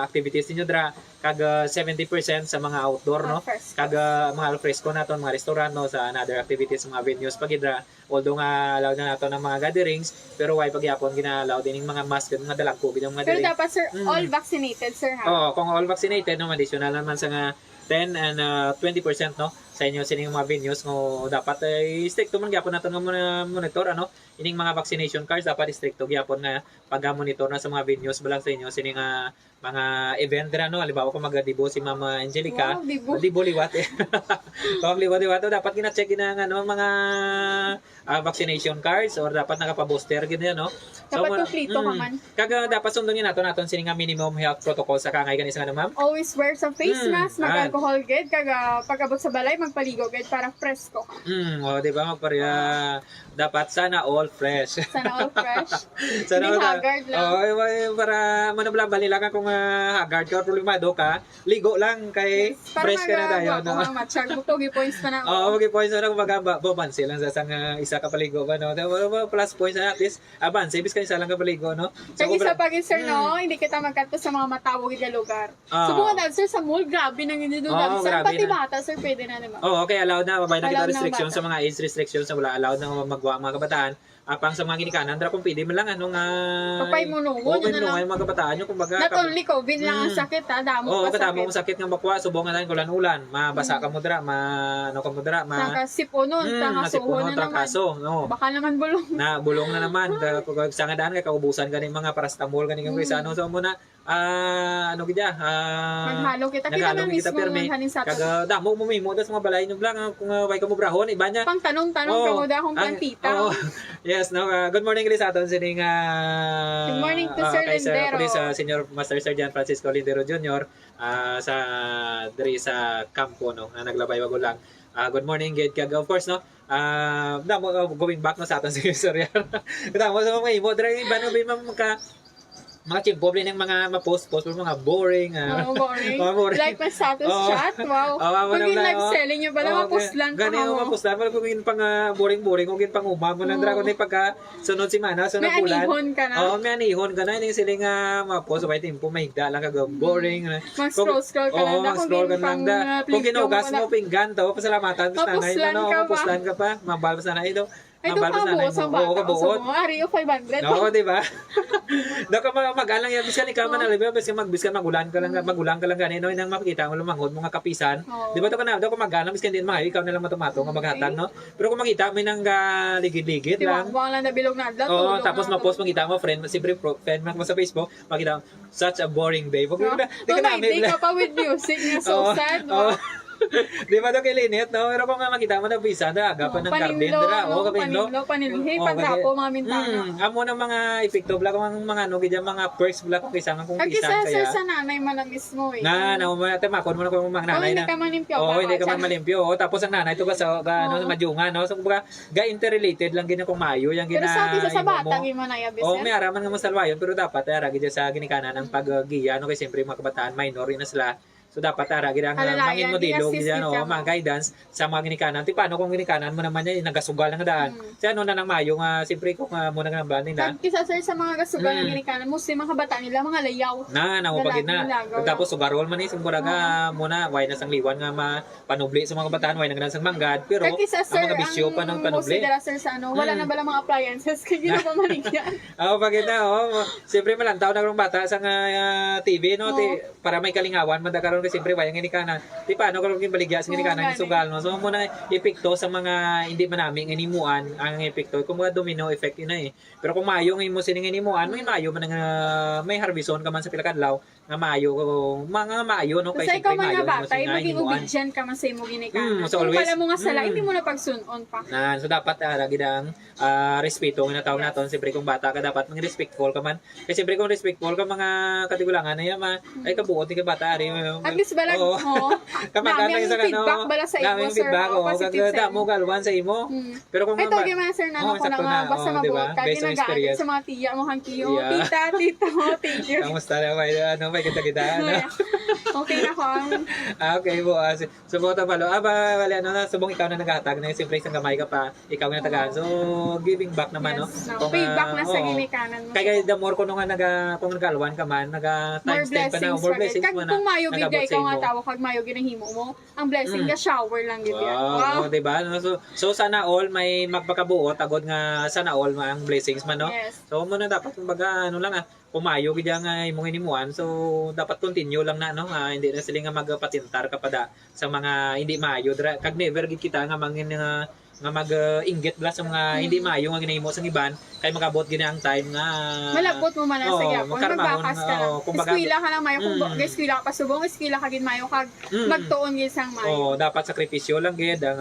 activities ninyo dra kag 70% sa mga outdoor no. Kag mga alfresco naton mga restaurant no sa another activities mga venues pagidra although nga allow na nato ng mga gatherings pero why pagyapon ginalaw din mga mask mga dalag COVID ang mga Pero gatherings. dapat, sir, all vaccinated, sir, ha? Oo, kung all vaccinated no additional naman sa nga 10 and 20% no sa inyo sining mga venues no dapat ay stricto man gyapon naton nga monitor ano ining mga vaccination cards dapat stricto gyapon nga pag-monitor na sa mga venues balang sa inyo sining mga event dira no halimbawa kung magadibo si Mama Angelica Wow, dibo. dibo liwat eh. Kung liwat dapat gina-check na ano mga vaccination cards or dapat nakapa-booster gid no. Dapat kumplito ka man. Kag dapat sundon naton sining nga minimum health protocol sa kangay ganis nga no, ma'am. Always wear some face mask, ah. mag-alcohol gid, kag pag-abot sa balay, magpaligo gid para fresco. O di ba magparya dapat sana all fresh. Sana all fresh. Sana Hindi haggard lang. para manabla lang kung haggard ka or problemado ka, ligo lang kay fresh ka na tayo no. Para matchag mo, pogi points pa na. Oo, okay points na kumbaga babanse lang sa sang isa ka paligo ba no. Plus points na at least abanse bis ka isa lang ka paligo no. Kag isa pa gid, sir, no, hindi kita magkadto sa mga matawag gid nga lugar. Oo. So kung dad, sir, sa mall, grabe nang hindi doon. Oo, Sir, grabe pati na. bata, sir, pwede na naman. Oh, okay, allowed na. Mabay na kita Allowed na restrictions bata. sa mga age restrictions na wala allowed na magwa ang mga kabataan. Apang sa mga ginikanan, dra kung pwede man lang anong Papay mo nungon, Oo, yun na lang. yung mga kabataan nyo kumbaga. Not only COVID lang ang sakit, ha, damo Oo, pa katamo sakit. mo sakit nga bakwa, subong nga tayo ulan-ulan, mabasa ka mo dra, ano ka mo dra, Nakasipunon, masipunon na naman. kaso, no. Baka naman bulong. Na bulong na naman kung sa nga daan kay kaubusan ganing mga paracetamol ganing kay ano so mo na ano gidya Maghalo kita. Kita naghalo na kita mismo permi hanin sa kag damo mo mimo das mga balay nyo lang kung way ka mo brahon iba nya pang tanong-tanong ka mo dahong plantita. Oh, yes, no. Good morning guys sa aton sining Good morning to Sir Lindero. Senior Master Sergeant Francisco Lindero Jr. Sa diri sa kampo no na naglabay wag lang. Good morning gid kag of course no. Damo going back no sa aton si Sir. Damo sa mga imo diri iba no mga chimpoble ng mga ma-post mga boring. Boring. Mga boring. Like my status Oo. chat. Wow. Oo, Pag yung wala, live selling nyo pala, mapost lang ka Gani mo. mapost lang kung gin pang boring kung gin pang umamo lang dra kun pagka sunod semana sunod May bulan. anihon ka na. Oo, may anihon ka na ini sila nga mapost may tempo mahigda lang kag boring. Mag-scroll ka lang Oo, da. mag-scroll ka lang da. Kung ginugas mo pinggan to pasalamatan basta na Mapuslan no, ka ba? mapuslan ka pa. Mabal basta na ito. Ay, doon ka buos ang bata. So, ari o 500. Oo, di ba? Daw ka mag-alang yan biskan ikaw man alibay biskan magulan ka lang ganino nang makita mo lumanghod mga kapisan. Di ba to ka na daw ka mag-alang biskan din mga ikaw na lang matumato nga maghatag no. Pero kung makita mo nang ligid-ligid lang. Tiwang lang na bilog na adlaw. Oo, tapos ma-post makita mo friend, siyempre friend mo sa Facebook, makita mo, such a boring day. Wag mo na. Di ka namin. Di ka pa with music nga so sad. Oo. Di ba daw kay Linet, no? Pero kung makita mo na bisa na agapan ng garden dira, o kapinlo. Panimlo, pagdapo mga mintana. Amo ng mga epekto bla kung mga ano gidya mga perks bla kung kaysa kung Kag pisan isa kaya. sa nanay man ang mismo eh. Na mo na makon mo na kung mga nanay hindi na. ka manimpyo. Oo, hindi ka man malimpyo. Oo, tapos ang nanay to ka sa ano madunga, no? So kumbaga ga interrelated lang gina kung mayo yang gina. Pero sa atin sa bata gi man ay abis. Oo, may araman nga masalwayon pero dapat ara gidya sa ginikanan ang paggiya no kay siyempre mga kabataan minor na sila. So dapat ara gid ang mangin mo dilog diyan o mga guidance sa mga ginikanan. Ti paano kung ginikanan mo naman yan nagasugal nga daan. Sa ano na nang mayo nga siyempre kung muna nga nang nila. Kag kisa sir sa mga gasugal ng ginikanan, mostly mga kabataan nila mga layaw. Na mo pagid na. Tapos sugarol man is kumbaga muna way na sang liwan nga mapanubli sa mga kabataan way na sang manggad pero ang mga bisyo pa ng panubli. Considera sir sa ano, wala na bala mga appliances kay gina pa maligyan. Pagid na siyempre malantaw na karong bata sa TV no para may kalingawan man da karon karon kasi siyempre wayang ini kana. Di paano karon baligya sa ini kana ni sugal mo. So mo na epekto sa mga hindi man namin inimuan ang epekto kung mga domino effect ina eh. Pero kung mayo ng imo sining inimuan, may mayo man nga may harbison ka man sa pila ka adlaw nga mayo mga mayo no Kasi ikaw man nga batay, maging obedient ka man sa imo ginikanan. So Kung always, pala mo nga sala, hindi mo na pagsunon pa. so dapat lagi dang respeto nga tawag naton siyempre kung bata ka dapat maging respectful ka man. Kasi siyempre kung respectful ka mga katigulangan na yaman ay kabuot ni ka bata ari. At least balag mo. Kapag Naming feedback bala sa imo, naming sir. feedback o, positive sa kagda mo galwan sa imo. Pero kung Ay, tawagin man sir na ako na nga basta mabuot ka. Based on Ginagaan experience. sa mga tiya mo, hangkiyo. Yeah. Tita mo, thank you. Kamusta na may kita ano? Okay na ko. Okay po. Subukan palo. Wala na subong ikaw na naghatag na siyempre isang gamay ka pa, ikaw na tagaan. So giving back naman no. Kung feedback na sa ginikanan mo. Kaya the more ko nung kung nagkalwan ka man, times 10 pa na more blessings mo na. Kung mayo gid ikaw nga tawo kag mayo ginahimo mo, ang blessing ka shower lang gid yan. Wow, di ba? So sana all may magpakabuot agod nga sana all ang blessings man no. Yes. So mo na dapat kumbaga ano lang pumayo gid nga imong inimuan. So dapat continue lang na no. Hindi na sila nga magpatintar kapada sa mga hindi maayo kag never gid kita nga mangin nga mag-inggit bla sa mga hindi maayo nga ginahimo sa iban kay magabot gid ang time nga malabot mo man sa gyapon magbakas ka lang. Eskwela ka lang mayo kung eskwela ka pa subong eskwela ka gid mayo kag magtuon gid sang mayo. Dapat sakripisyo lang gid ang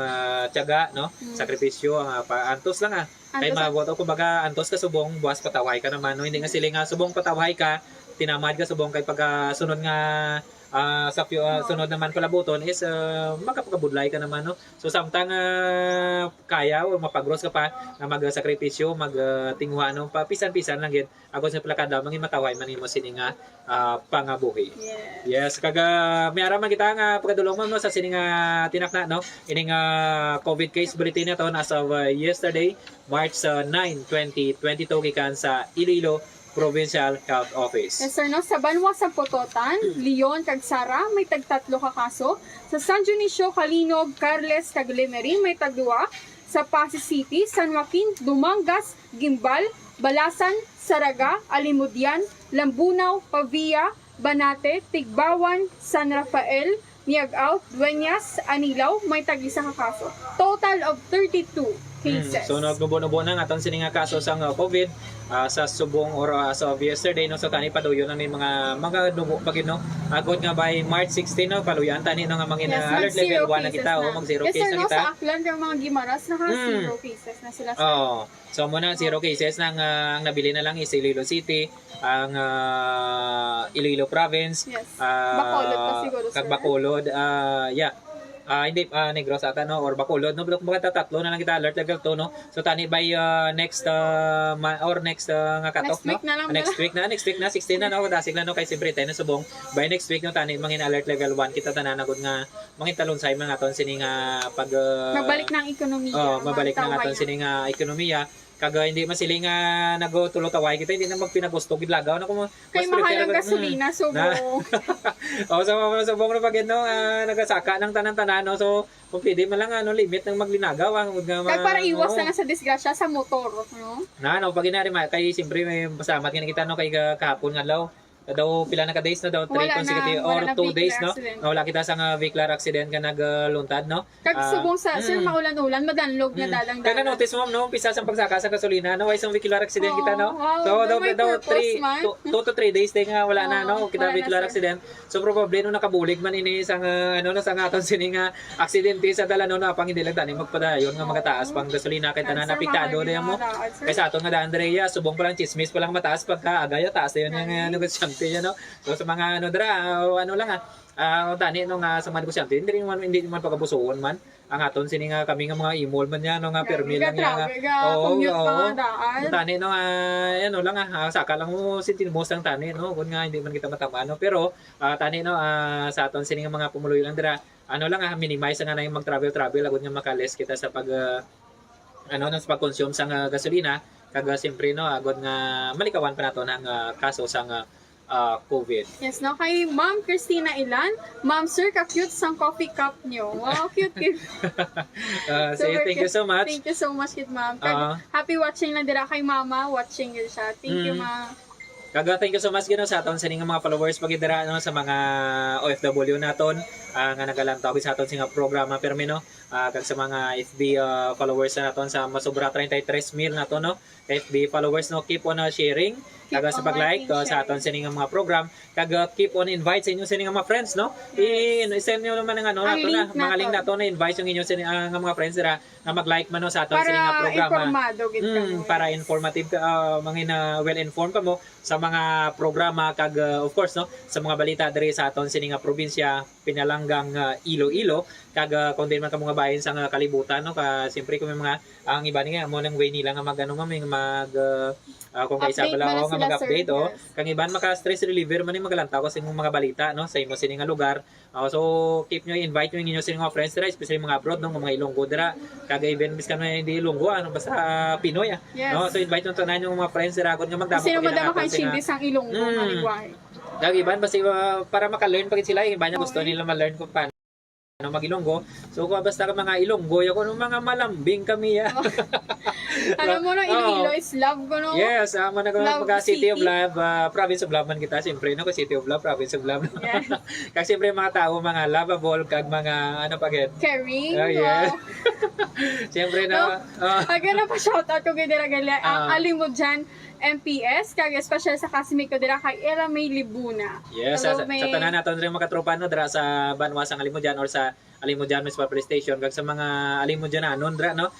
tiyaga no. Sakripisyo ang antos lang kay mabot kumbaga antos ka subong buwas pataway ka naman no. Hindi nga sila nga subong pataway ka tinamad ka subong kay pag sunod nga sa sunod naman kalabuton is magkapagabudlay ka naman no. So samtang kaya o mapagros ka pa na magsakripisyo magtingwa no pa pisan-pisan lang gid agos sa plakada mangin mataway man imo sini nga pangabuhi. Yes kaga may ara man kita nga pagdulong mo sa sini nga tinakna no ining COVID case bulletin naton as of yesterday March 9, 2022 gikan sa Iloilo Provincial Health Office. Yes, sir, no? Sa Banwa sa Pototan, Leon, kag Sara, may tagtatlo ka kaso. Sa San Dionisio, Calinog, Carles, kag Lemery, may tagduwa. Sa Pasig City, San Joaquin, Dumangas, Gimbal, Balasan, Saraga, Alimudian, Lambunaw, Pavia, Banate, Tigbawan, San Rafael, Niagaw, Dueñas, Anilaw, may tag-isa ka kaso. Total of 32 cases. So nagbubuno-buo na aton sini nga kaso sa COVID sa subong or as of yesterday no so tani paduyon na ni mga dugo pagid no agod nga by March 16 no paluyan tani no nga mga alert level 1 na kita o mag zero case na kita. Sa Aklan kang mga Gimaras naka zero cases na sila. So muna zero cases nang ang nabili na lang is Iloilo City, ang Iloilo Province, Bacolod pa siguro sir. Bacolod, hindi Negros ata no or Bacolod no pero kumbaga tatlo na lang kita alert level 2 no so tani by next nga cut-off no next week na 16 na no dasig lang no kay siyempre tayo na subong by next week no tani mangin alert level 1 kita tanan agud nga mangin talunsay man aton sini nga pag mabalik ng ekonomiya mabalik na aton sini nga ekonomiya kaga hindi man sila nga nagtulo taway kita hindi na magpinagusto gid lagaw na ko kay mahal ang gasolina subong. So subong na pagid no nagasaka ng tanan-tanan no so kung pwede man lang limit ng maglinagaw kay para iwas na nga sa disgrasya sa motor no pag inari kay siyempre may pasalamat kita no kay kahapon nga daw pila na ka days na daw 3 consecutive or 2 days no wala kita sa vehicular accident nga nagluntad no kag subong sa sir maulan-ulan madanlog nga dalang kana notice mo no umpisa sa pagsaka sa gasolina no way isang vehicular accident kita no so daw 2 to 3 days day nga wala na no kita vehicular accident so probably no nakabulig man ini sang sa aton sini nga aksidente sa dala no apang hindi lang tani magpadayon nga magataas pang gasolina kay tanan apektado na mo kay sa aton nga Andrea subong pa lang chismis pa lang mataas pagka agaya taas yun nga negosyante no so sa mga lang tani no nga sa mga negosyante hindi man pagabusuon man ang aton sini nga kami nga mga imol man yan no nga permi lang nga tani no lang saka lang mo sintinmos lang tani no kun nga hindi man kita matama no pero tani no sa aton sini nga mga pumuloy lang dira lang minimize nga na yung mag-travel agud nga makales kita sa pag sa pag-consume sa gasolina kaga siyempre no agud nga malikawan pa nato ang kaso sa COVID. Yes, no? Kay Ma'am Christina Ilan, Ma'am Sir, ka-cute sang coffee cup nyo. Wow, cute. Thank you so much. Thank you so much, kid Ma'am. Happy watching lang dira kay Mama. Watching yun siya. Thank you, Ma'am. Kaga thank you so much gino sa aton sining mga followers pagidira no sa mga OFW naton nga nagalantaw sa aton singa programa permi no kag sa mga FB followers naton sa masobra 33,000 naton no FB followers no keep on sharing kaga sa pag-like sa aton sining mga program kaga keep on invite sa inyo sining mga friends no i-send niyo naman ng ano nato na mga link nato na invite yung inyo sining mga friends dira na mag-like man no sa aton sining mga programa informado gid kamo. para informative ka mga well informed ka mo sa mga programa kag of course no sa mga balita diri sa aton sining nga probinsya pinalanggang Iloilo kag kung din man ka mga bahin sa kalibutan no ka siyempre kung may mga ang iba ni nga mo nang way nila nga magano nga may mag kung kaysa Update bala man na nga sila, mag-update sir. oh Yes. kang iban maka stress reliever man yung magalantaw kasi yung mga balita no sa imo sining nga lugar. So keep nyo invite nyo inyo sining mga friends dira especially mga abroad no mga Ilonggo dira kag even biskan man hindi Ilonggo ano basta Pinoy Yes. no so invite nyo tanan yung mga friends dira kun nga magdamo Sino kami madama na kay Chindi sang Ilonggo nga ligwahe. Kag iban basta para maka-learn pa gid sila iba niya gusto nila ma-learn kung paano mag-Ilonggo. So kung basta ka mga Ilonggo ya kuno mga malambing kami ya. Alam mo no, Iloilo is love ko no. Yes, mo na Love mga City of City. Love, Province of Love man kita siyempre no, City of Love, Province of Love. Yes. Kasi siyempre mga tao mga lovable kag mga ano pa gid. Caring. Oh, yes. Wow. Siyempre na Aga na pa shoutout ko kay dira gali ang Ah. aling mo dyan MPS kag special sa kasimi ko dira kay Era May Libuna. Yes, Hello, sa May. tanan naton rin mga katropa no dira sa Banwas ang Alimudyan or sa Alimudyan Municipal Police Station kag sa mga Alimudyan anon dira no.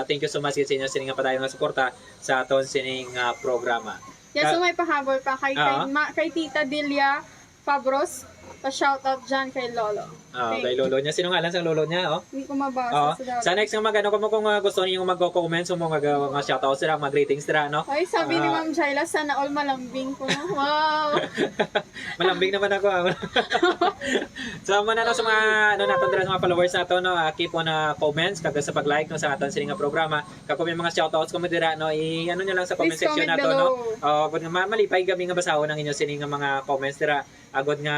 Thank you so much sa inyo sining nga padayon nga suporta sa aton sining programa. Yes, so may pahabol pa kay Ah. kay Tita Delia Fabros. Pa shoutout dyan kay Lolo. Kay lolo niya sino ngalan sa lolo niya oh? Hindi ko mabasa Sa next nga magano kung gusto niyo magko-comment so mga shoutout sila, mga greetings dira no. Ay, sabi ni Ah. Ma'am Jaila, sana all malambing ko. No? Wow! Malambing naman ako. So muna no sa mga ano naton dira sa mga followers nato no, keep on comments kag sa pag-like no sa aton sining nga programa. Kag kung may mga shoutouts ko mo dira no, ano niyo lang sa comment Please section comment nato no. below. Kung malipay kami nga basahon ang inyo sining nga mga comments dira agod nga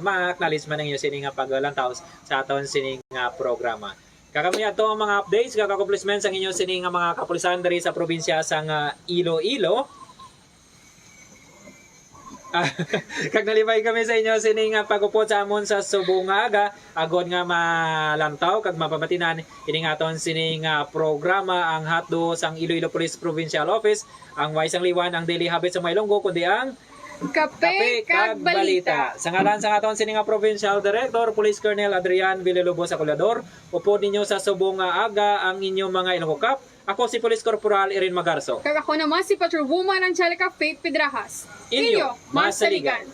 ma-acknowledge man ang inyo sining nga paglantaw sa aton sining nga programa. Kakami ato ang mga updates, kaka-compliments ang inyo sining nga mga kapulisan diri sa probinsya sa Iloilo. Kag nalibay kami sa inyo sining pagupod sa amon sa subong nga aga agod nga malantaw kag mapabatinan ining aton sining programa ang hatdo sang Iloilo Police Provincial Office ang Waisang Liwan ang daily habit sa Mailonggo kundi ang Kape kag balita. Sa ngalan sa aton sining Provincial Director Police Colonel Adrian Villalobos Aculador upod ninyo sa subong nga aga ang inyong mga Ilonggo Cup. Ako si Police Corporal Erin Magarso. Kag ako naman si Patrolwoman Angelica Faith Pedrajas. Inyo, Masaligan.